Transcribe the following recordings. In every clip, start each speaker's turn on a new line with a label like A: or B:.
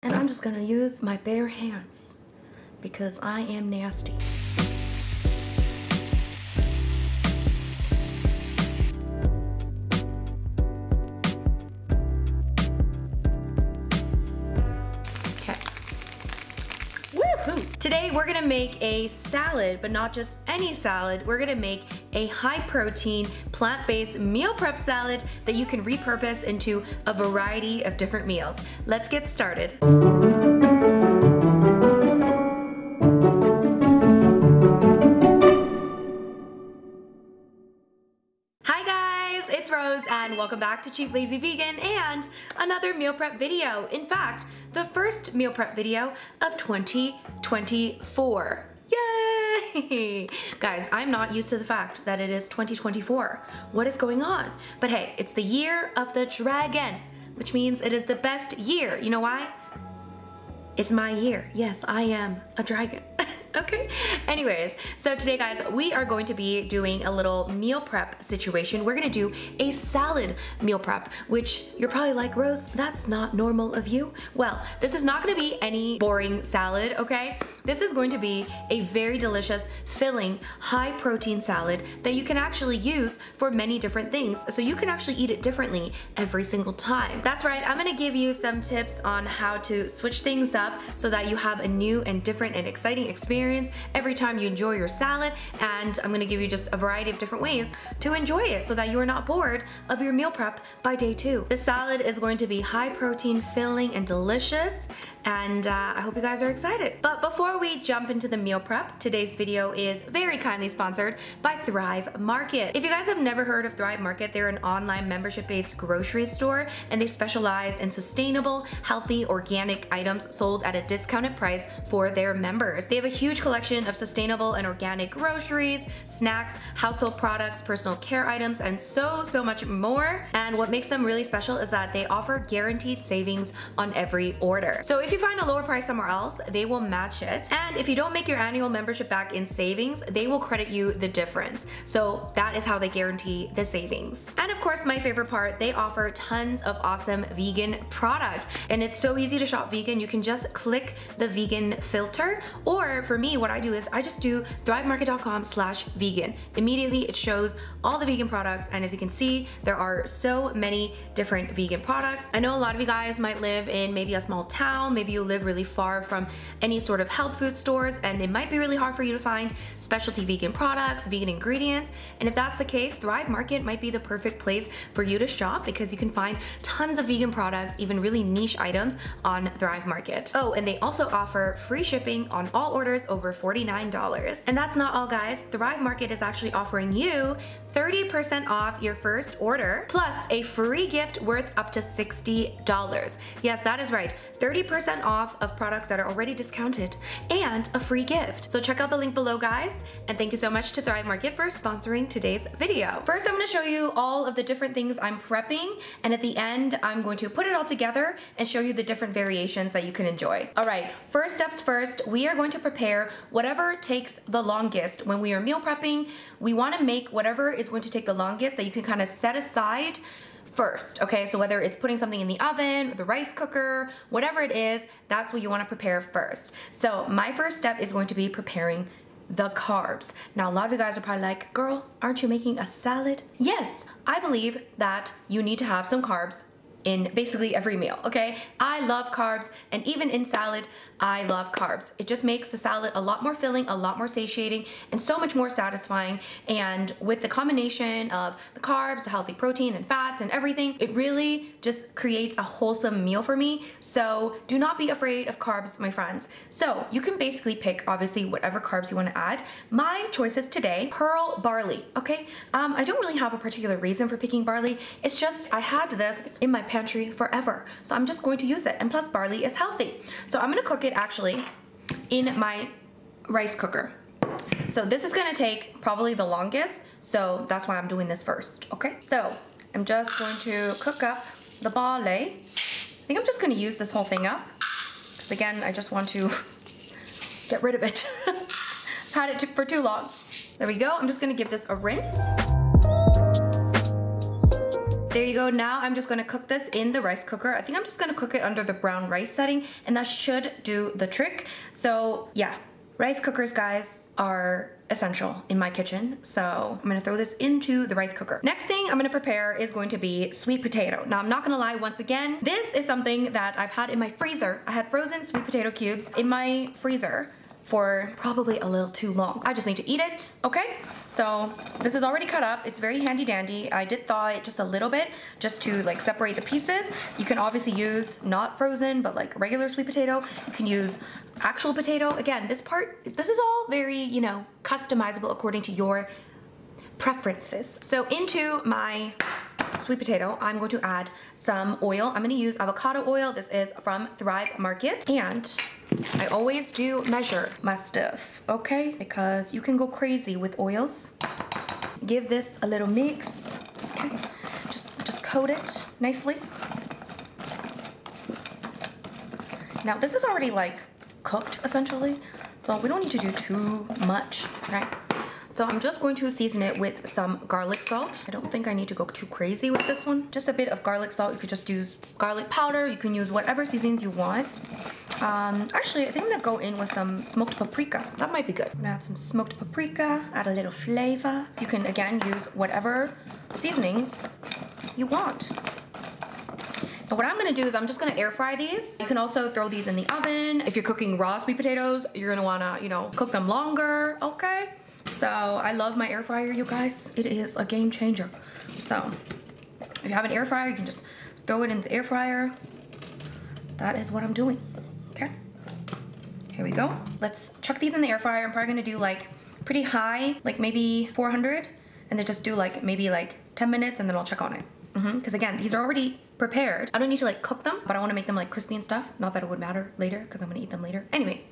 A: And I'm just gonna use my bare hands because I am nasty. Today we're gonna make a salad, but not just any salad. We're gonna make a high protein, plant-based meal prep salad that you can repurpose into a variety of different meals. Let's get started. Hi guys, it's Rose and welcome back to Cheap Lazy Vegan and another meal prep video. In fact, the first meal prep video of 2024. Yay! Guys, I'm not used to the fact that it is 2024. What is going on? But hey, it's the year of the dragon, which means it is the best year. You know why? It's my year. Yes, I am a dragon. Okay, anyways, so today guys, we are going to be doing a little meal prep situation. We're gonna do a salad meal prep, which you're probably like, Rose, that's not normal of you. Well, this is not gonna be any boring salad, okay? This is going to be a very delicious, filling, high protein salad that you can actually use for many different things. So you can actually eat it differently every single time. That's right, I'm gonna give you some tips on how to switch things up so that you have a new and different and exciting experience every time you enjoy your salad, and I'm gonna give you just a variety of different ways to enjoy it so that you are not bored of your meal prep by day 2. This salad is going to be high protein, filling, and delicious, and I hope you guys are excited. But before we jump into the meal prep, today's video is very kindly sponsored by Thrive Market. If you guys have never heard of Thrive Market, they're an online membership-based grocery store, and they specialize in sustainable, healthy, organic items sold at a discounted price for their members. They have a huge collection of sustainable and organic groceries, snacks, household products, personal care items, and so much more. And what makes them really special is that they offer guaranteed savings on every order. So if you find a lower price somewhere else, they will match it. And if you don't make your annual membership back in savings, they will credit you the difference. So that is how they guarantee the savings. And of course, my favorite part, they offer tons of awesome vegan products. And it's so easy to shop vegan. You can just click the vegan filter, or for me, what I do is I just do thrivemarket.com/vegan. Immediately it shows all the vegan products, and as you can see, there are so many different vegan products. I know a lot of you guys might live in maybe a small town, maybe you live really far from any sort of health food stores, and it might be really hard for you to find specialty vegan products, vegan ingredients. And if that's the case, Thrive Market might be the perfect place for you to shop because you can find tons of vegan products, even really niche items on Thrive Market. Oh, and they also offer free shipping on all orders over $49. And that's not all, guys. Thrive Market is actually offering you 30% off your first order, plus a free gift worth up to $60. Yes, that is right. 30% off of products that are already discounted and a free gift. So check out the link below, guys. And thank you so much to Thrive Market for sponsoring today's video. First, I'm gonna show you all of the different things I'm prepping. And at the end, I'm going to put it all together and show you the different variations that you can enjoy. All right, first steps first, we are going to prepare whatever takes the longest. When we are meal prepping, we wanna make whatever is going to take the longest that you can kind of set aside first, okay? So whether it's putting something in the oven, or the rice cooker, whatever it is, that's what you wanna prepare first. So my first step is going to be preparing the carbs. Now, a lot of you guys are probably like, girl, aren't you making a salad? Yes, I believe that you need to have some carbs in basically every meal, okay? I love carbs, and even in salad, I love carbs. It just makes the salad a lot more filling, a lot more satiating, and so much more satisfying. And with the combination of the carbs, the healthy protein and fats and everything, it really just creates a wholesome meal for me. So do not be afraid of carbs, my friends. So you can basically pick, obviously, whatever carbs you want to add. My choices today, pearl barley, okay? I don't really have a particular reason for picking barley. It's just I had this in my pantry forever, so I'm just going to use it. And plus, barley is healthy. So I'm gonna cook it actually in my rice cooker. So this is gonna take probably the longest, so that's why I'm doing this first, okay? So I'm just going to cook up the barley. I think I'm just gonna use this whole thing up, because again, I just want to get rid of it. I've had it for too long. There we go. I'm just gonna give this a rinse. There you go. Now I'm just gonna cook this in the rice cooker. I think I'm just gonna cook it under the brown rice setting, and that should do the trick. So yeah, rice cookers, guys, are essential in my kitchen. So I'm gonna throw this into the rice cooker. Next thing I'm gonna prepare is going to be sweet potato. Now I'm not gonna lie, once again, this is something that I've had in my freezer. I had frozen sweet potato cubes in my freezer for probably a little too long. I just need to eat it, okay? So this is already cut up. It's very handy dandy. I did thaw it just a little bit just to like separate the pieces. You can obviously use not frozen, but like regular sweet potato. You can use actual potato. Again, this is all very, you know, customizable according to your preferences. So into my sweet potato, I'm going to add some oil. I'm gonna use avocado oil. This is from Thrive Market. And I always do measure my stuff, okay? Because you can go crazy with oils. Give this a little mix, okay? Just coat it nicely. Now this is already like cooked essentially, so we don't need to do too much, right? So I'm just going to season it with some garlic salt. I don't think I need to go too crazy with this one. Just a bit of garlic salt. You could just use garlic powder. You can use whatever seasonings you want. Actually, I think I'm gonna go in with some smoked paprika. That might be good. I'm gonna add some smoked paprika, add a little flavor. You can, again, use whatever seasonings you want. And what I'm gonna do is I'm just gonna air fry these. You can also throw these in the oven. If you're cooking raw sweet potatoes, you're gonna wanna, you know, cook them longer, okay? So I love my air fryer, you guys. It is a game changer. So if you have an air fryer, you can just throw it in the air fryer. That is what I'm doing, okay? Here we go. Let's chuck these in the air fryer. I'm probably gonna do like pretty high, like maybe 400, and then just do like maybe like 10 minutes and then I'll check on it. Because again, these are already prepared. I don't need to like cook them, but I wanna make them like crispy and stuff. Not that it would matter later, because I'm gonna eat them later. Anyway,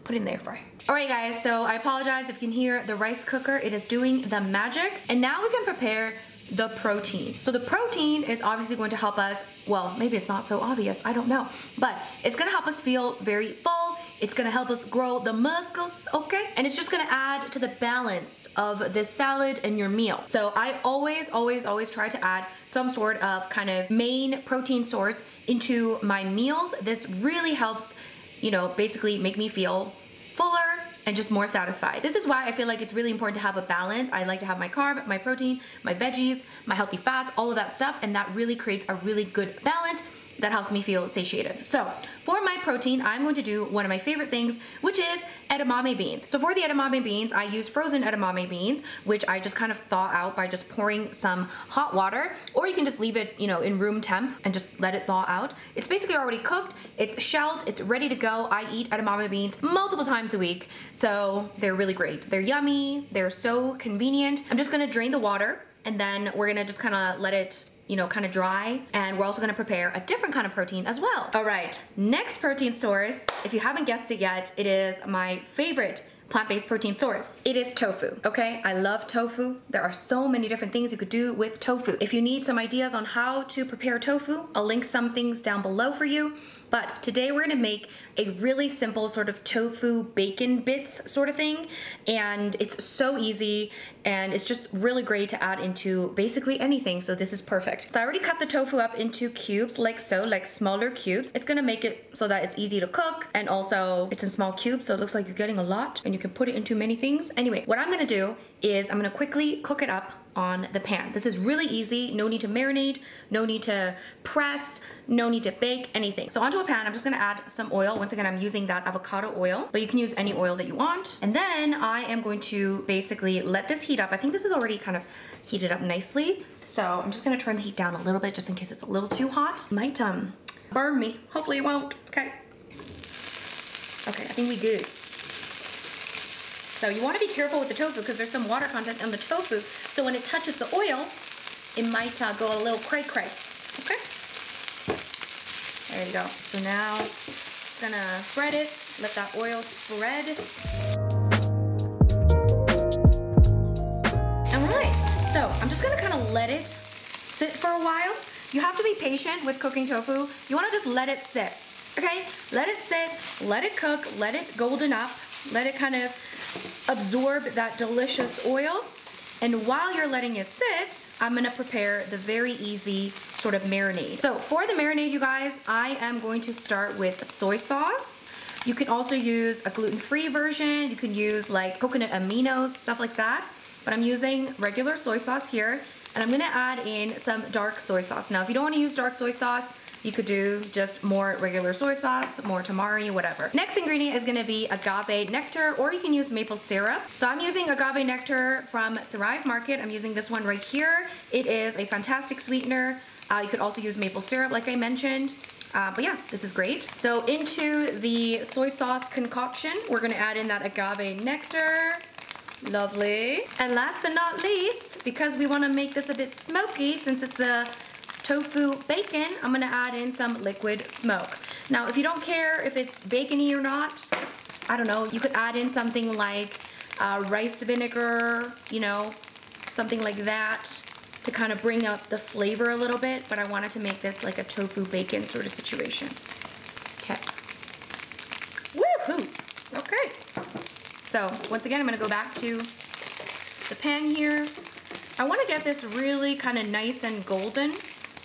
A: put it in the air fryer. All right guys, so I apologize if you can hear the rice cooker. It is doing the magic. And now we can prepare the protein. So the protein is obviously going to help us, well, maybe it's not so obvious, I don't know, but it's gonna help us feel very full. It's gonna help us grow the muscles, okay? And it's just gonna add to the balance of this salad and your meal. So I always try to add some sort of kind of main protein source into my meals. This really helps, you know, basically make me feel fuller and just more satisfied. This is why I feel like it's really important to have a balance. I like to have my carb, my protein, my veggies, my healthy fats, all of that stuff, and that really creates a really good balance that helps me feel satiated. So for my protein, I'm going to do one of my favorite things, which is edamame beans. So for the edamame beans, I use frozen edamame beans, which I just kind of thaw out by just pouring some hot water, or you can just leave it, you know, in room temp and just let it thaw out. It's basically already cooked, it's shelled, it's ready to go. I eat edamame beans multiple times a week, so they're really great. They're yummy, they're so convenient. I'm just gonna drain the water, and then we're gonna just kind of let it, you know, kind of dry, and we're also gonna prepare a different kind of protein as well. All right, next protein source, if you haven't guessed it yet, it is my favorite plant-based protein source. It is tofu, okay? I love tofu. There are so many different things you could do with tofu. If you need some ideas on how to prepare tofu, I'll link some things down below for you. But today we're gonna make a really simple sort of tofu bacon bits sort of thing. And it's so easy, and it's just really great to add into basically anything. So this is perfect. So I already cut the tofu up into cubes like so, like smaller cubes. It's gonna make it so that it's easy to cook, and also it's in small cubes, so it looks like you're getting a lot, and you can put it into many things. Anyway, what I'm gonna do is I'm gonna quickly cook it up on the pan. This is really easy. No need to marinate, no need to press, no need to bake, anything. So onto a pan, I'm just gonna add some oil. Once again, I'm using that avocado oil, but you can use any oil that you want. And then I am going to basically let this heat up. I think this is already kind of heated up nicely. So I'm just gonna turn the heat down a little bit just in case it's a little too hot. It might burn me. Hopefully it won't. Okay. Okay, I think we good. So you want to be careful with the tofu because there's some water content in the tofu. So when it touches the oil, it might go a little cray-cray. Okay? There you go. So now I'm gonna spread it. Let that oil spread. All right. So I'm just gonna kind of let it sit for a while. You have to be patient with cooking tofu. You want to just let it sit. Okay? Let it sit. Let it cook. Let it golden up. Let it kind of absorb that delicious oil, And while you're letting it sit, I'm gonna prepare the very easy sort of marinade. So for the marinade, you guys, I am going to start with soy sauce. You can also use a gluten-free version. You can use like coconut aminos, stuff like that. But I'm using regular soy sauce here. And I'm gonna add in some dark soy sauce. Now, if you don't wanna use dark soy sauce, you could do just more regular soy sauce, more tamari, whatever. Next ingredient is gonna be agave nectar, or you can use maple syrup. So I'm using agave nectar from Thrive Market. I'm using this one right here. It is a fantastic sweetener. You could also use maple syrup, like I mentioned. But yeah, this is great. So into the soy sauce concoction, we're gonna add in that agave nectar. Lovely. And last but not least, because we wanna make this a bit smoky, since it's a tofu bacon, I'm gonna add in some liquid smoke. Now, if you don't care if it's bacony or not, I don't know, you could add in something like rice vinegar, you know, something like that to kind of bring up the flavor a little bit, but I wanted to make this like a tofu bacon sort of situation. Okay. Woohoo! Okay. So, once again, I'm gonna go back to the pan here. I wanna get this really kind of nice and golden.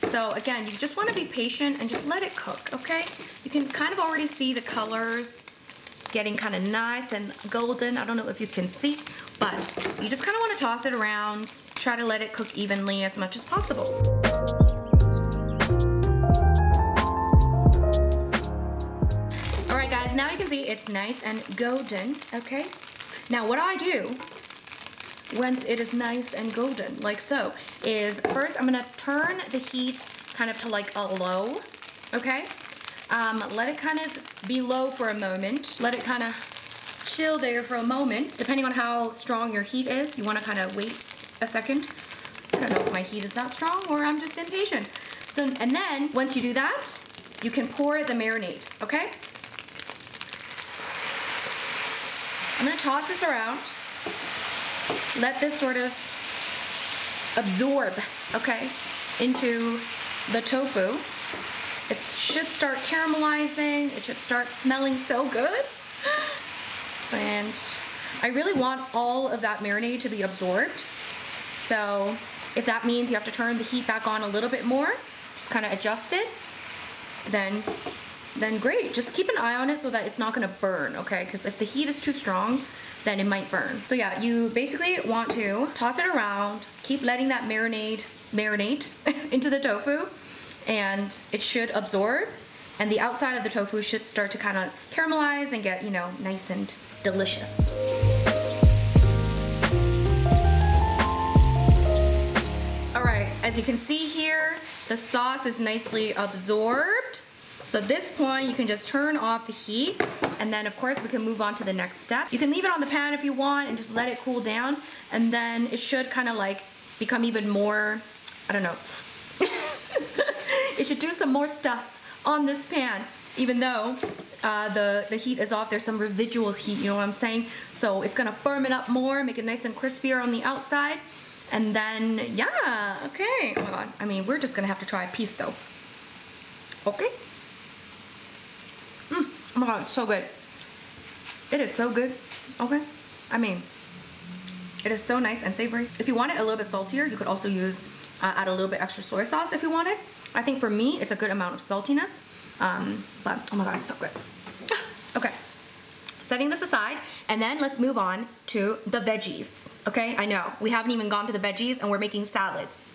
A: So again, you just want to be patient and just let it cook, okay? You can kind of already see the colors getting kind of nice and golden. I don't know if you can see, but you just kind of want to toss it around, try to let it cook evenly as much as possible. All right, guys, now you can see it's nice and golden, okay? Now what I do once it is nice and golden, like so, is first I'm gonna turn the heat kind of to like a low, okay? Let it kind of be low for a moment. Let it kind of chill there for a moment. Depending on how strong your heat is, you wanna kind of wait a second. I don't know if my heat is that strong or I'm just impatient. So, and then once you do that, you can pour the marinade, okay? I'm gonna toss this around. Let this sort of absorb, okay, into the tofu. It should start caramelizing. It should start smelling so good. And I really want all of that marinade to be absorbed. So if that means you have to turn the heat back on a little bit more, just kind of adjust it, then great. Just keep an eye on it so that it's not gonna burn, okay? Because if the heat is too strong, then it might burn. So yeah, you basically want to toss it around, keep letting that marinate into the tofu, and it should absorb, and the outside of the tofu should start to kind of caramelize and get, you know, nice and delicious. All right, as you can see here, the sauce is nicely absorbed. So at this point, you can just turn off the heat, and then of course we can move on to the next step. You can leave it on the pan if you want and just let it cool down, and then it should kind of like become even more, I don't know. It should do some more stuff on this pan, even though the heat is off. There's some residual heat, you know what I'm saying? So it's gonna firm it up more, make it nice and crispier on the outside, and then yeah, okay. Oh my god, I mean, we're just gonna have to try a piece though. Okay. Oh my god, it's so good. It is so good. Okay. I mean, it is so nice and savory. If you want it a little bit saltier, you could also use, add a little bit extra soy sauce if you wanted. I think for me, it's a good amount of saltiness. But oh my god, it's so good. Okay. Setting this aside, and then let's move on to the veggies. Okay, I know, we haven't even gone to the veggies and we're making salads.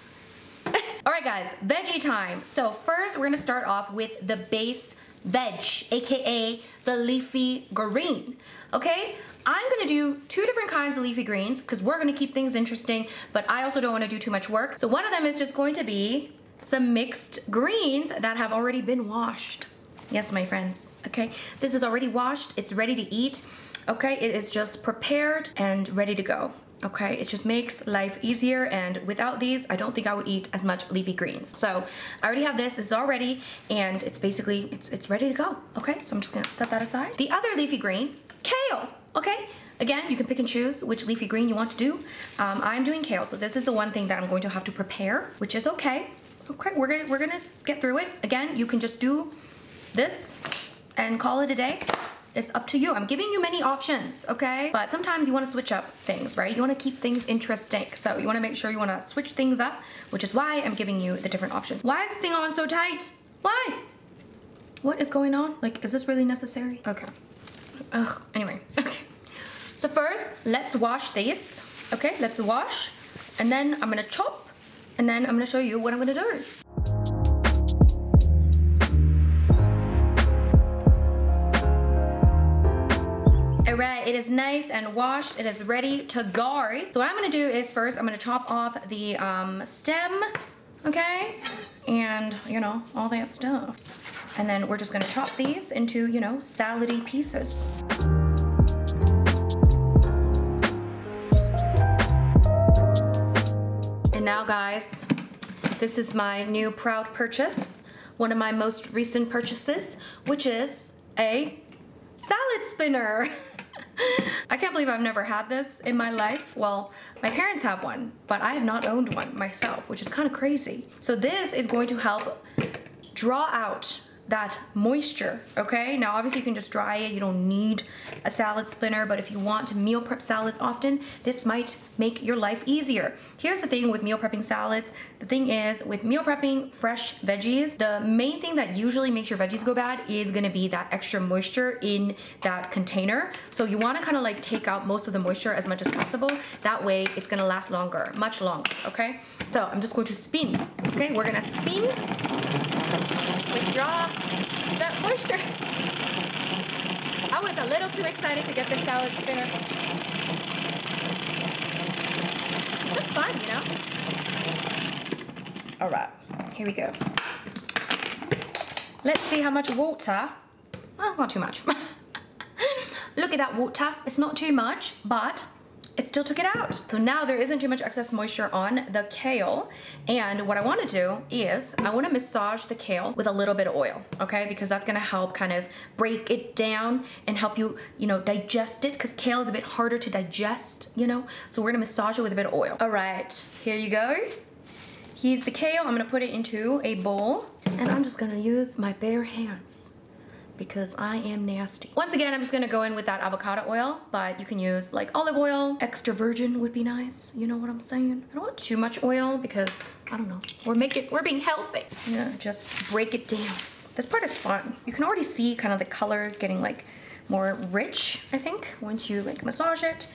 A: All right guys, veggie time. So first we're gonna start off with the base veg, aka the leafy green. Okay, I'm gonna do 2 different kinds of leafy greens because we're gonna keep things interesting, but I also don't wanna do too much work. So one of them is just going to be some mixed greens that have already been washed. Yes, my friends, okay? This is already washed, it's ready to eat. Okay, it is just prepared and ready to go. Okay, it just makes life easier, and without these, I don't think I would eat as much leafy greens. So I already have this is all ready, and it's basically, it's ready to go. Okay, so I'm just gonna set that aside. The other leafy green, kale, okay? Again, you can pick and choose which leafy green you want to do. I'm doing kale, so this is the one thing that I'm going to have to prepare, which is okay. Okay, we're gonna get through it. Again, you can just do this and call it a day. it's up to you. I'm giving you many options, okay? But sometimes you want to switch up things, right? You want to keep things interesting. So you want to make sure you want to switch things up, which is why I'm giving you the different options. Why is this thing on so tight? Why? What is going on? Like, is this really necessary? Okay. Ugh, anyway, okay. So first, let's wash these. Okay, let's wash. And then I'm gonna chop. And then I'm gonna show you what I'm gonna do. Alright, it is nice and washed. It is ready to go. So what I'm gonna do is first, I'm gonna chop off the stem, okay? And, you know, all that stuff. And then we're just gonna chop these into, you know, salady pieces. And now, guys, this is my new proud purchase. One of my most recent purchases, which is a salad spinner. I can't believe I've never had this in my life. Well, my parents have one, but I have not owned one myself, which is kind of crazy. So this is going to help draw out that moisture, okay? Now obviously you can just dry it, you don't need a salad spinner, but if you want to meal prep salads often, this might make your life easier. Here's the thing with meal prepping salads. The thing is, with meal prepping fresh veggies, the main thing that usually makes your veggies go bad is gonna be that extra moisture in that container. So you wanna kind of like take out most of the moisture as much as possible. That way it's gonna last longer, much longer, okay? So I'm just going to spin, okay? We're gonna spin, withdraw that moisture. I was a little too excited to get this salad spinner. It's just fun, you know? All right, here we go. Let's see how much water. Oh, it's not too much. Look at that water. It's not too much, but it still took it out. So now there isn't too much excess moisture on the kale. And what I wanna do is I wanna massage the kale with a little bit of oil, okay? Because that's gonna help kind of break it down and help you, you know, digest it, because kale is a bit harder to digest, you know? So we're gonna massage it with a bit of oil. All right, here you go. Here's the kale. I'm gonna put it into a bowl, and I'm just gonna use my bare hands, because I am nasty. Once again, I'm just gonna go in with that avocado oil, but you can use like olive oil. Extra virgin would be nice, you know what I'm saying? I don't want too much oil because, I don't know, we're being healthy. Yeah, just break it down. This part is fun. You can already see kind of the colors getting like more rich, I think, once you like massage it.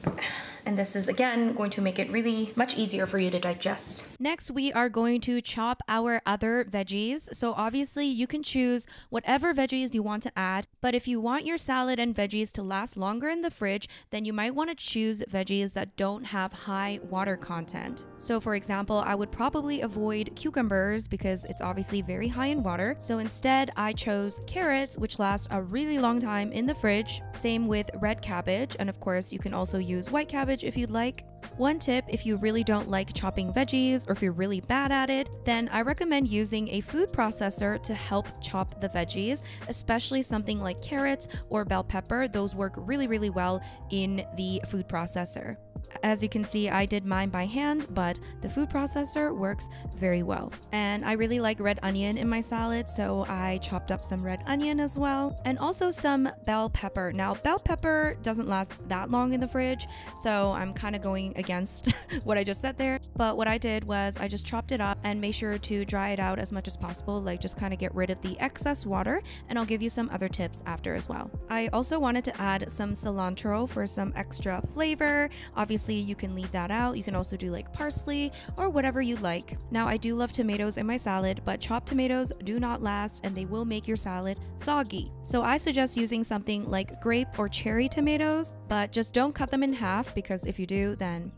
A: And this is, again, going to make it really much easier for you to digest.
B: Next, we are going to chop our other veggies. So obviously you can choose whatever veggies you want to add, but if you want your salad and veggies to last longer in the fridge, then you might want to choose veggies that don't have high water content. So for example, I would probably avoid cucumbers because it's obviously very high in water. So instead, I chose carrots, which last a really long time in the fridge. Same with red cabbage, and of course, you can also use white cabbage if you'd like. One tip, if you really don't like chopping veggies or if you're really bad at it, then I recommend using a food processor to help chop the veggies, especially something like carrots or bell pepper. Those work really, really well in the food processor. As you can see, I did mine by hand, but the food processor works very well. And I really like red onion in my salad, so I chopped up some red onion as well, and also some bell pepper. Now, bell pepper doesn't last that long in the fridge, so I'm kind of going against what I just said there. But what I did was I just chopped it up and made sure to dry it out as much as possible, like just kind of get rid of the excess water, and I'll give you some other tips after as well. I also wanted to add some cilantro for some extra flavor. Obviously, you can leave that out. You can also do like parsley or whatever you like. Now, I do love tomatoes in my salad, but chopped tomatoes do not last and they will make your salad soggy. So I suggest using something like grape or cherry tomatoes, but just don't cut them in half, because if you do, then,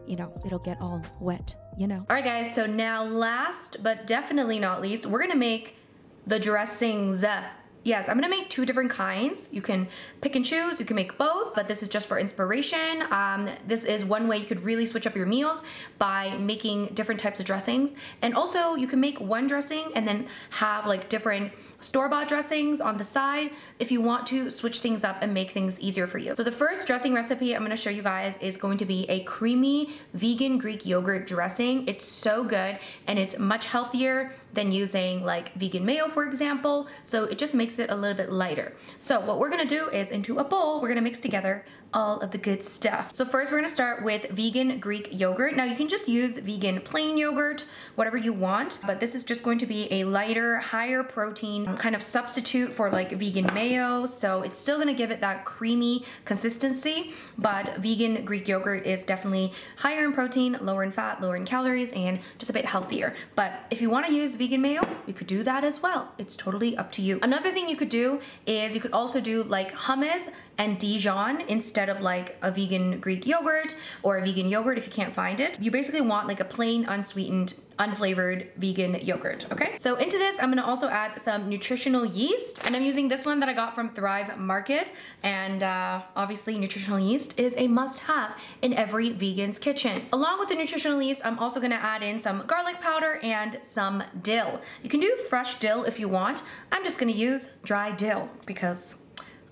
B: you know, it'll get all wet, you know.
A: All right, guys, so now last but definitely not least, we're gonna make the dressings. Yes, I'm gonna make two different kinds. You can pick and choose, you can make both, but this is just for inspiration. This is one way you could really switch up your meals by making different types of dressings. And also you can make one dressing and then have like different store-bought dressings on the side if you want to switch things up and make things easier for you. So the first dressing recipe I'm gonna show you guys is going to be a creamy vegan Greek yogurt dressing. It's so good and it's much healthier than using like vegan mayo, for example. So it just makes it a little bit lighter. So what we're gonna do is into a bowl, we're gonna mix together all of the good stuff. So first we're gonna start with vegan Greek yogurt. Now you can just use vegan plain yogurt, whatever you want, but this is just going to be a lighter, higher protein kind of substitute for like vegan mayo. So it's still gonna give it that creamy consistency, but vegan Greek yogurt is definitely higher in protein, lower in fat, lower in calories, and just a bit healthier. But if you wanna use vegan mayo, you could do that as well. It's totally up to you. Another thing you could do is you could also do like hummus and Dijon instead of like a vegan Greek yogurt or a vegan yogurt if you can't find it. You basically want like a plain, unsweetened, unflavored vegan yogurt, okay? So into this, I'm gonna also add some nutritional yeast, and I'm using this one that I got from Thrive Market, and obviously nutritional yeast is a must-have in every vegan's kitchen. Along with the nutritional yeast, I'm also gonna add in some garlic powder and some dill. You can do fresh dill if you want. I'm just gonna use dry dill because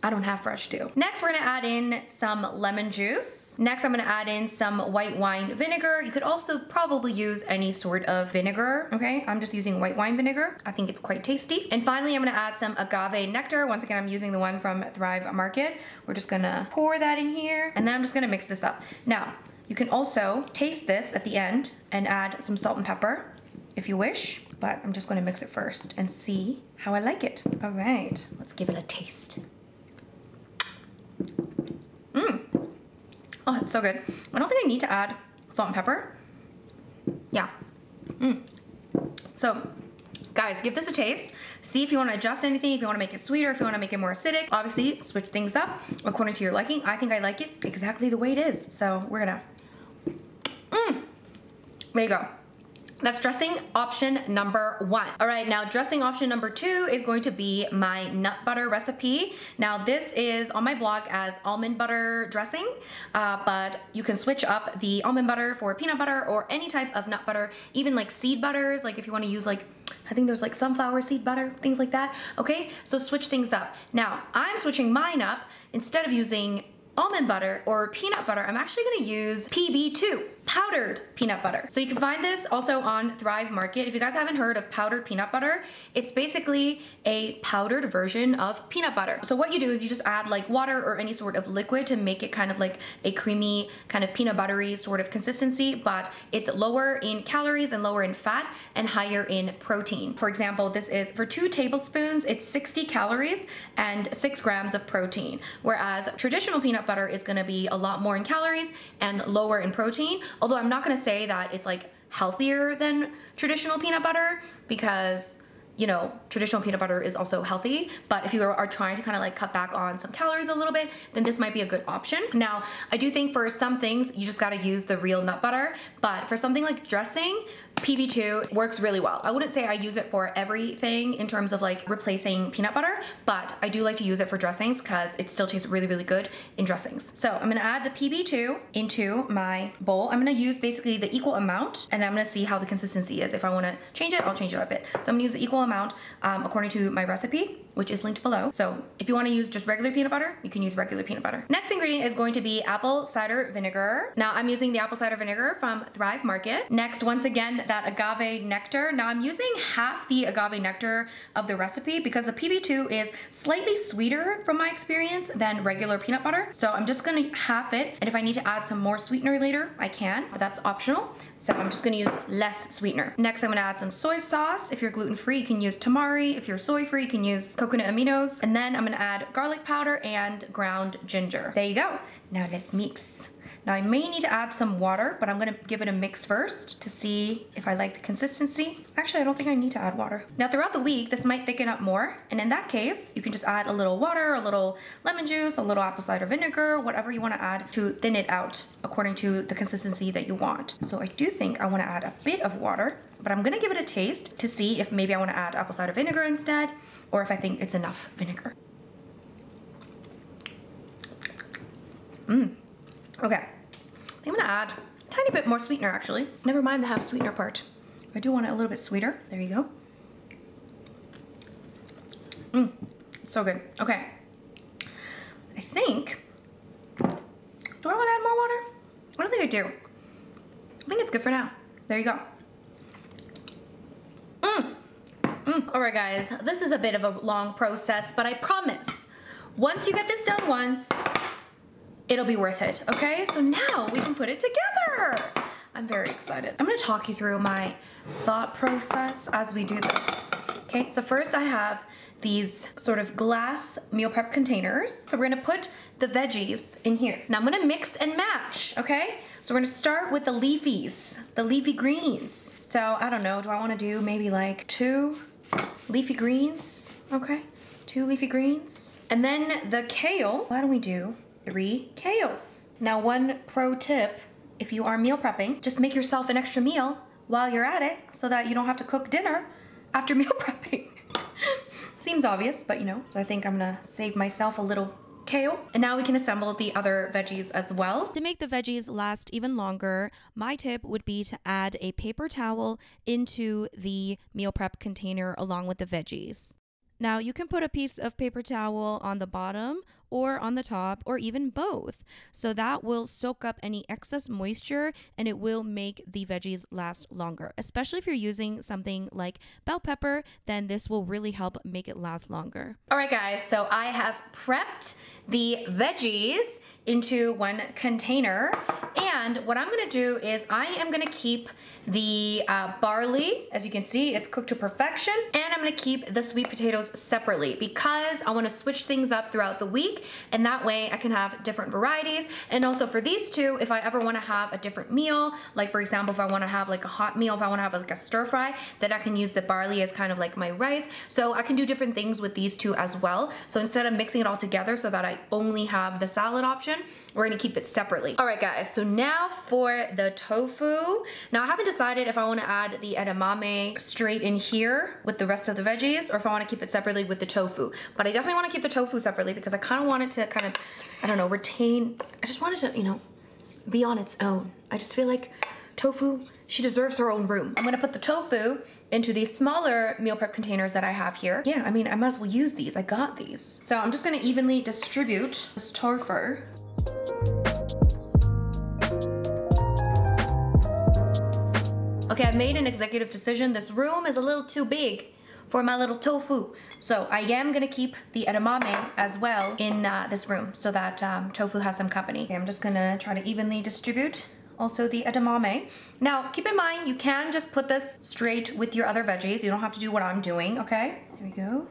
A: I don't have fresh dill. Next, we're gonna add in some lemon juice. Next, I'm gonna add in some white wine vinegar. You could also probably use any sort of vinegar, okay? I'm just using white wine vinegar. I think it's quite tasty. And finally, I'm gonna add some agave nectar. Once again, I'm using the one from Thrive Market. We're just gonna pour that in here, and then I'm just gonna mix this up. Now, you can also taste this at the end and add some salt and pepper if you wish, but I'm just gonna mix it first and see how I like it. All right, let's give it a taste. Oh, it's so good. I don't think I need to add salt and pepper. Yeah. So, guys, give this a taste. See if you want to adjust anything, if you want to make it sweeter, if you want to make it more acidic. Obviously, switch things up according to your liking. I think I like it exactly the way it is. So, we're gonna... There you go. That's dressing option number 1. All right, now dressing option number 2 is going to be my nut butter recipe. Now this is on my blog as almond butter dressing, but you can switch up the almond butter for peanut butter or any type of nut butter, even like seed butters, like if you want to use like, I think there's like sunflower seed butter, things like that, okay? So switch things up. Now, I'm switching mine up. Instead of using almond butter or peanut butter, I'm actually gonna use PB2, powdered peanut butter. So you can find this also on Thrive Market. If you guys haven't heard of powdered peanut butter, it's basically a powdered version of peanut butter. So what you do is you just add like water or any sort of liquid to make it kind of like a creamy, kind of peanut buttery sort of consistency, but it's lower in calories and lower in fat and higher in protein. For example, this is for 2 tablespoons, it's 60 calories and 6 grams of protein, whereas traditional peanut butter is gonna be a lot more in calories and lower in protein. Although I'm not gonna say that it's like healthier than traditional peanut butter because, you know, traditional peanut butter is also healthy, but if you are trying to kind of like cut back on some calories a little bit, then this might be a good option. Now, I do think for some things, you just gotta use the real nut butter, but for something like dressing, PB2 works really well. I wouldn't say I use it for everything in terms of like replacing peanut butter, but I do like to use it for dressings because it still tastes really, really good in dressings. So I'm gonna add the PB2 into my bowl. I'm gonna use basically the equal amount, and then I'm gonna see how the consistency is. If I wanna change it, I'll change it a bit. So I'm gonna use the equal amount according to my recipe, which is linked below. So if you wanna use just regular peanut butter, you can use regular peanut butter. Next ingredient is going to be apple cider vinegar. Now I'm using the apple cider vinegar from Thrive Market. Next, once again, that agave nectar. Now I'm using half the agave nectar of the recipe because the PB2 is slightly sweeter from my experience than regular peanut butter. So I'm just gonna half it, and if I need to add some more sweetener later, I can, but that's optional. So I'm just gonna use less sweetener. Next, I'm gonna add some soy sauce. If you're gluten-free, you can use tamari. If you're soy-free, you can use coconut aminos. And then I'm gonna add garlic powder and ground ginger. There you go. Now let's mix. Now I may need to add some water, but I'm gonna give it a mix first to see if I like the consistency. Actually, I don't think I need to add water. Now throughout the week, this might thicken up more. And in that case, you can just add a little water, a little lemon juice, a little apple cider vinegar, whatever you wanna add to thin it out according to the consistency that you want. So I do think I wanna add a bit of water, but I'm gonna give it a taste to see if maybe I wanna add apple cider vinegar instead, or if I think it's enough vinegar. Okay, I think I'm gonna add a tiny bit more sweetener actually. Never mind the half sweetener part. I do want it a little bit sweeter. There you go. So good. Okay. I think, do I want to add more water? I don't think I do. I think it's good for now. There you go. All right guys, this is a bit of a long process, but I promise, once you get this done once, it'll be worth it, okay? So now we can put it together. I'm very excited. I'm gonna talk you through my thought process as we do this. Okay, so first I have these sort of glass meal prep containers. So we're gonna put the veggies in here. Now I'm gonna mix and match, okay? So we're gonna start with the leafies, the leafy greens. So I don't know, do I wanna do maybe like 2 leafy greens? Okay, 2 leafy greens. And then the kale, why don't we do 3 kales? Now one pro tip, if you are meal prepping, just make yourself an extra meal while you're at it so that you don't have to cook dinner after meal prepping. Seems obvious, but you know, so I think I'm gonna save myself a little kale. And now we can assemble the other veggies as well.
B: To make the veggies last even longer, my tip would be to add a paper towel into the meal prep container along with the veggies. Now you can put a piece of paper towel on the bottom or on the top or even both. So that will soak up any excess moisture and it will make the veggies last longer. Especially if you're using something like bell pepper, then this will really help make it last longer.
A: All right guys, so I have prepped the veggies into one container. And what I'm gonna do is I am gonna keep the barley, as you can see, it's cooked to perfection. And I'm gonna keep the sweet potatoes separately because I wanna switch things up throughout the week. And that way I can have different varieties. And also for these two, if I ever wanna have a different meal, like for example, if I wanna have like a hot meal, if I wanna have like a stir fry, then I can use the barley as kind of like my rice. So I can do different things with these two as well. So instead of mixing it all together so that I only have the salad option, we're gonna keep it separately. All right guys, so now for the tofu. Now I haven't decided if I wanna add the edamame straight in here with the rest of the veggies or if I wanna keep it separately with the tofu. But I definitely wanna keep the tofu separately because I kinda want it to kind of, I don't know, retain, I just want it to, you know, be on its own. I just feel like tofu, she deserves her own room. I'm gonna put the tofu into these smaller meal prep containers that I have here. Yeah, I mean, I might as well use these. I got these. So I'm just gonna evenly distribute this tofu. Okay, I've made an executive decision. This room is a little too big for my little tofu. So I am gonna keep the edamame as well in this room so that tofu has some company. Okay, I'm just gonna try to evenly distribute also the edamame. Now, keep in mind, you can just put this straight with your other veggies. You don't have to do what I'm doing, okay? There we go.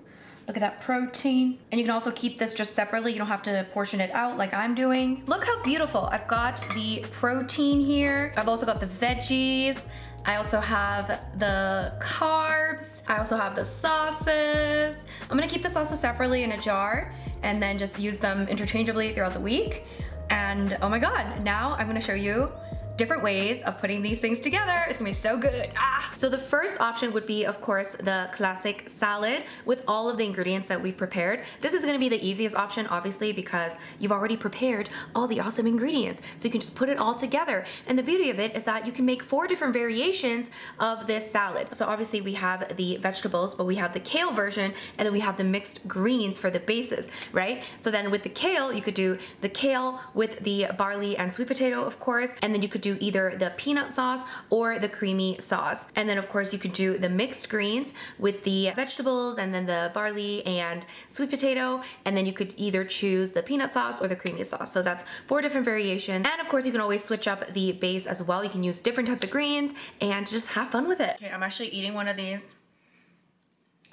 A: Look at that protein. And you can also keep this just separately. You don't have to portion it out like I'm doing. Look how beautiful. I've got the protein here. I've also got the veggies. I also have the carbs. I also have the sauces. I'm gonna keep the sauces separately in a jar and then just use them interchangeably throughout the week. And oh my God, now I'm gonna show you different ways of putting these things together. It's gonna be so good. So the first option would be, of course, the classic salad with all of the ingredients that we've prepared. This is gonna be the easiest option, obviously, because you've already prepared all the awesome ingredients. So you can just put it all together. And the beauty of it is that you can make 4 different variations of this salad. So obviously we have the vegetables, but we have the kale version, and then we have the mixed greens for the bases, right? So then with the kale, you could do the kale with the barley and sweet potato, of course, and then you could do either the peanut sauce or the creamy sauce. And then of course you could do the mixed greens with the vegetables and then the barley and sweet potato, and then you could either choose the peanut sauce or the creamy sauce. So that's 4 different variations. And of course you can always switch up the base as well. You can use different types of greens and just have fun with it. Okay, I'm actually eating one of these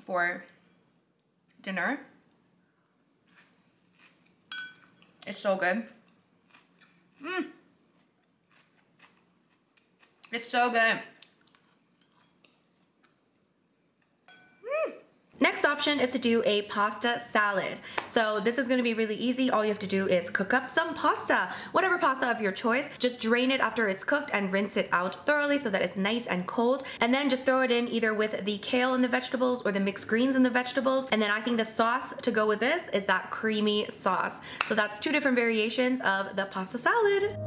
A: for dinner. It's so good. It's so good. Next option is to do a pasta salad. So this is gonna be really easy. All you have to do is cook up some pasta, whatever pasta of your choice. Just drain it after it's cooked and rinse it out thoroughly so that it's nice and cold. And then just throw it in either with the kale and the vegetables or the mixed greens and the vegetables. And then I think the sauce to go with this is that creamy sauce. So that's 2 different variations of the pasta salad.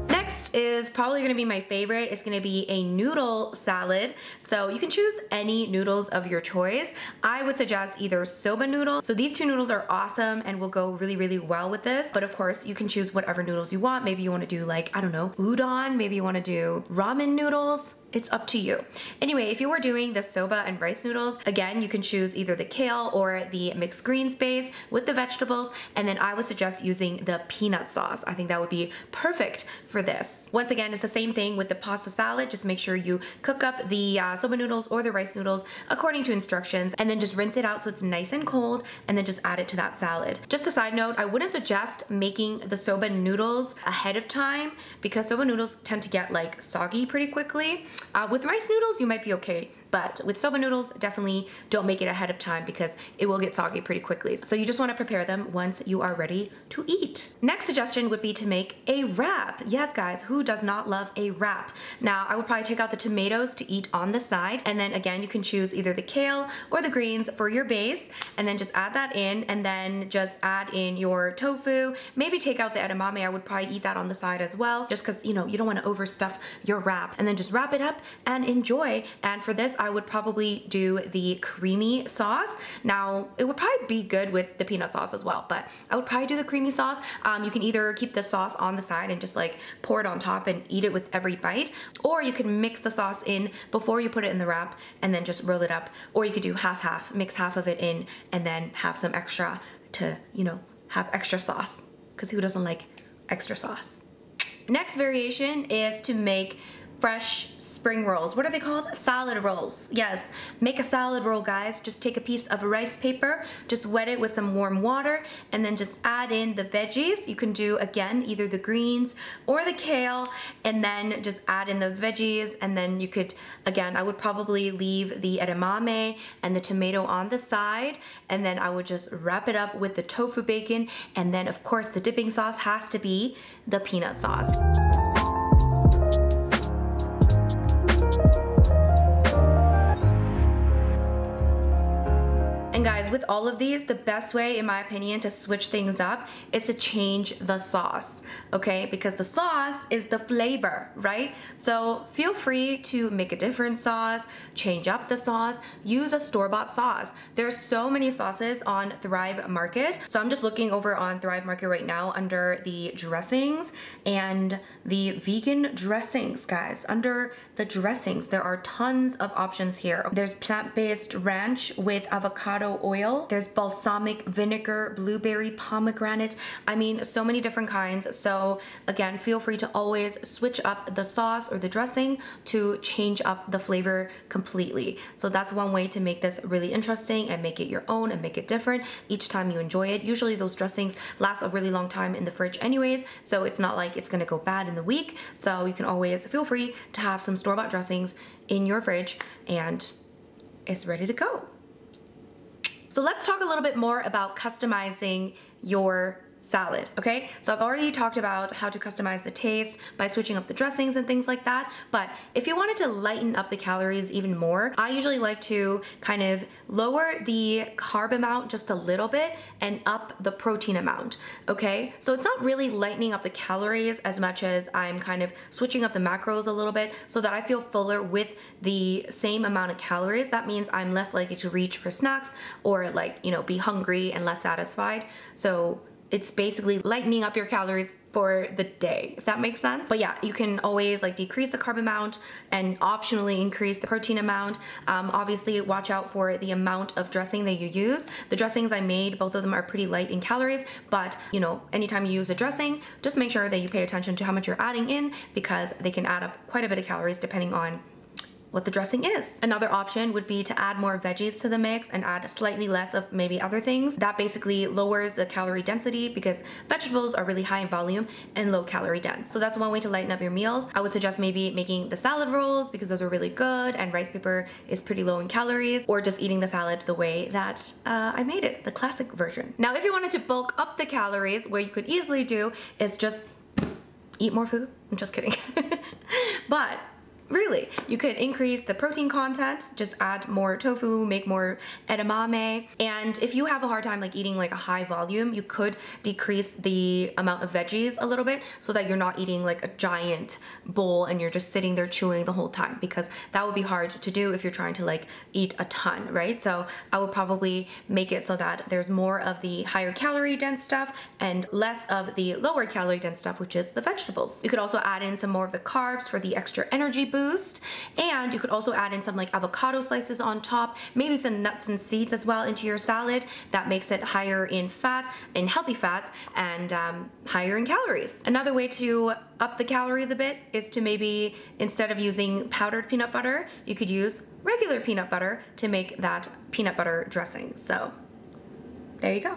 A: Next is is probably gonna be my favorite. It's gonna be a noodle salad. So you can choose any noodles of your choice. I would suggest either soba noodles. So these two noodles are awesome and will go really, really well with this. But of course, you can choose whatever noodles you want. Maybe you wanna do like, I don't know, udon. Maybe you wanna do ramen noodles. It's up to you. Anyway, if you were doing the soba and rice noodles, again, you can choose either the kale or the mixed greens base with the vegetables, and then I would suggest using the peanut sauce. I think that would be perfect for this. Once again, it's the same thing with the pasta salad. Just make sure you cook up the soba noodles or the rice noodles according to instructions, and then just rinse it out so it's nice and cold, and then just add it to that salad. Just a side note, I wouldn't suggest making the soba noodles ahead of time because soba noodles tend to get like soggy pretty quickly. With rice noodles, you might be okay, but with soba noodles, definitely don't make it ahead of time because it will get soggy pretty quickly. So you just want to prepare them once you are ready to eat. Next suggestion would be to make a wrap. Yes, guys, who does not love a wrap? Now, I would probably take out the tomatoes to eat on the side, and then again, you can choose either the kale or the greens for your base, and then just add that in, and then just add in your tofu. Maybe take out the edamame. I would probably eat that on the side as well, just because, you know, you don't want to overstuff your wrap, and then just wrap it up and enjoy. And for this, I would probably do the creamy sauce. Now, it would probably be good with the peanut sauce as well, but I would probably do the creamy sauce. You can either keep the sauce on the side and just like pour it on top and eat it with every bite, or you can mix the sauce in before you put it in the wrap and then just roll it up, or you could do half-half, mix half of it in and then have some extra to, you know, have extra sauce, because who doesn't like extra sauce? Next variation is to make fresh spring rolls. What are they called? Salad rolls. Yes, make a salad roll, guys. Just take a piece of rice paper, just wet it with some warm water, and then just add in the veggies. You can do, again, either the greens or the kale, and then just add in those veggies, and then you could, again, I would probably leave the edamame and the tomato on the side, and then I would just wrap it up with the tofu bacon, and then, of course, the dipping sauce has to be the peanut sauce. And guys, with all of these, the best way, in my opinion, to switch things up is to change the sauce, okay? Because the sauce is the flavor, right? So feel free to make a different sauce, change up the sauce, use a store-bought sauce. There's so many sauces on Thrive Market. So I'm just looking over on Thrive Market right now under the dressings and the vegan dressings, guys. Under the dressings, there are tons of options here. There's plant-based ranch with avocado oil. There's balsamic vinegar, blueberry, pomegranate. I mean, so many different kinds. So again, feel free to always switch up the sauce or the dressing to change up the flavor completely. So that's one way to make this really interesting and make it your own and make it different each time you enjoy it. Usually those dressings last a really long time in the fridge anyways, so it's not like it's gonna go bad in the week. So you can always feel free to have some store-bought dressings in your fridge and it's ready to go. So let's talk a little bit more about customizing your salad, okay? So I've already talked about how to customize the taste by switching up the dressings and things like that, but if you wanted to lighten up the calories even more, I usually like to kind of lower the carb amount just a little bit and up the protein amount, okay? So it's not really lightening up the calories as much as I'm kind of switching up the macros a little bit so that I feel fuller with the same amount of calories. That means I'm less likely to reach for snacks or like, you know, be hungry and less satisfied. So it's basically lightening up your calories for the day, if that makes sense. But yeah, you can always like decrease the carb amount and optionally increase the protein amount. Obviously, watch out for the amount of dressing that you use. The dressings I made, both of them are pretty light in calories, but you know, anytime you use a dressing, just make sure that you pay attention to how much you're adding in because they can add up quite a bit of calories depending on what the dressing is. Another option would be to add more veggies to the mix and add slightly less of maybe other things. That basically lowers the calorie density because vegetables are really high in volume and low calorie dense. So that's one way to lighten up your meals. I would suggest maybe making the salad rolls because those are really good and rice paper is pretty low in calories, or just eating the salad the way that I made it, the classic version. Now, if you wanted to bulk up the calories, what you could easily do is just eat more food. I'm just kidding. But Really, you could increase the protein content, just add more tofu, make more edamame. And if you have a hard time like eating like a high volume, you could decrease the amount of veggies a little bit so that you're not eating like a giant bowl and you're just sitting there chewing the whole time, because that would be hard to do if you're trying to like eat a ton, right? So I would probably make it so that there's more of the higher calorie dense stuff and less of the lower calorie dense stuff, which is the vegetables. You could also add in some more of the carbs for the extra energy boost, and you could also add in some like avocado slices on top, maybe some nuts and seeds as well into your salad. That makes it higher in fat, in healthy fats, and higher in calories. Another way to up the calories a bit is to maybe, instead of using powdered peanut butter, you could use regular peanut butter to make that peanut butter dressing. So there you go.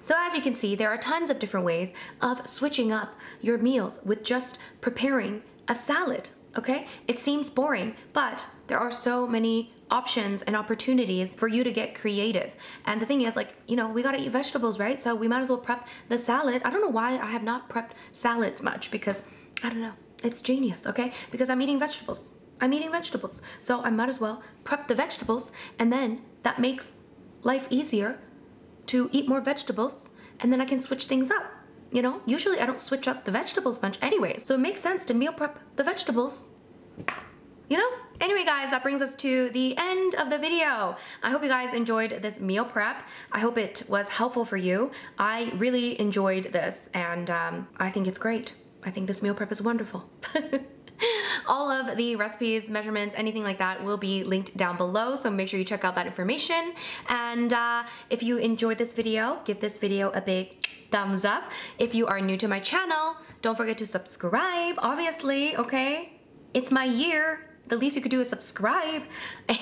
A: So as you can see, there are tons of different ways of switching up your meals with just preparing a salad, okay? It seems boring, but there are so many options and opportunities for you to get creative. And the thing is, like, you know, we gotta eat vegetables, right? So we might as well prep the salad. I don't know why I have not prepped salads much, because I don't know, it's genius, okay? Because I'm eating vegetables. I'm eating vegetables. So I might as well prep the vegetables, and then that makes life easier to eat more vegetables, and then I can switch things up. You know, usually I don't switch up the vegetables much anyway, so it makes sense to meal prep the vegetables, you know? Anyway guys, that brings us to the end of the video. I hope you guys enjoyed this meal prep. I hope it was helpful for you. I really enjoyed this, and I think it's great. I think this meal prep is wonderful. All of the recipes, measurements, anything like that will be linked down below, so make sure you check out that information. And if you enjoyed this video, give this video a big thumbs up. If you are new to my channel, don't forget to subscribe, obviously, okay? It's my year. The least you could do is subscribe.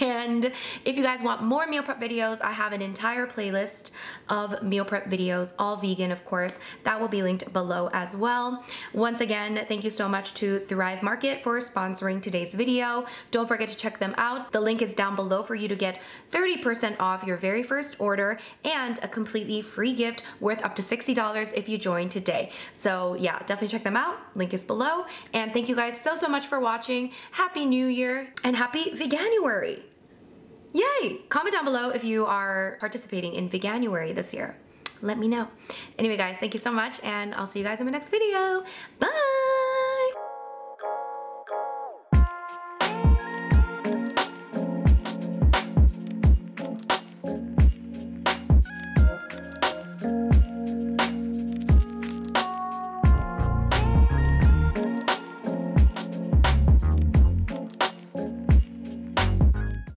A: And if you guys want more meal prep videos, I have an entire playlist of meal prep videos, all vegan, of course. That will be linked below as well. Once again, thank you so much to Thrive Market for sponsoring today's video. Don't forget to check them out. The link is down below for you to get 30% off your very first order and a completely free gift worth up to $60 if you join today. So yeah, definitely check them out. Link is below. And thank you guys so much for watching. Happy New Year and happy Veganuary. Yay! Comment down below if you are participating in Veganuary this year. Let me know. Anyway guys, thank you so much, and I'll see you guys in my next video. Bye!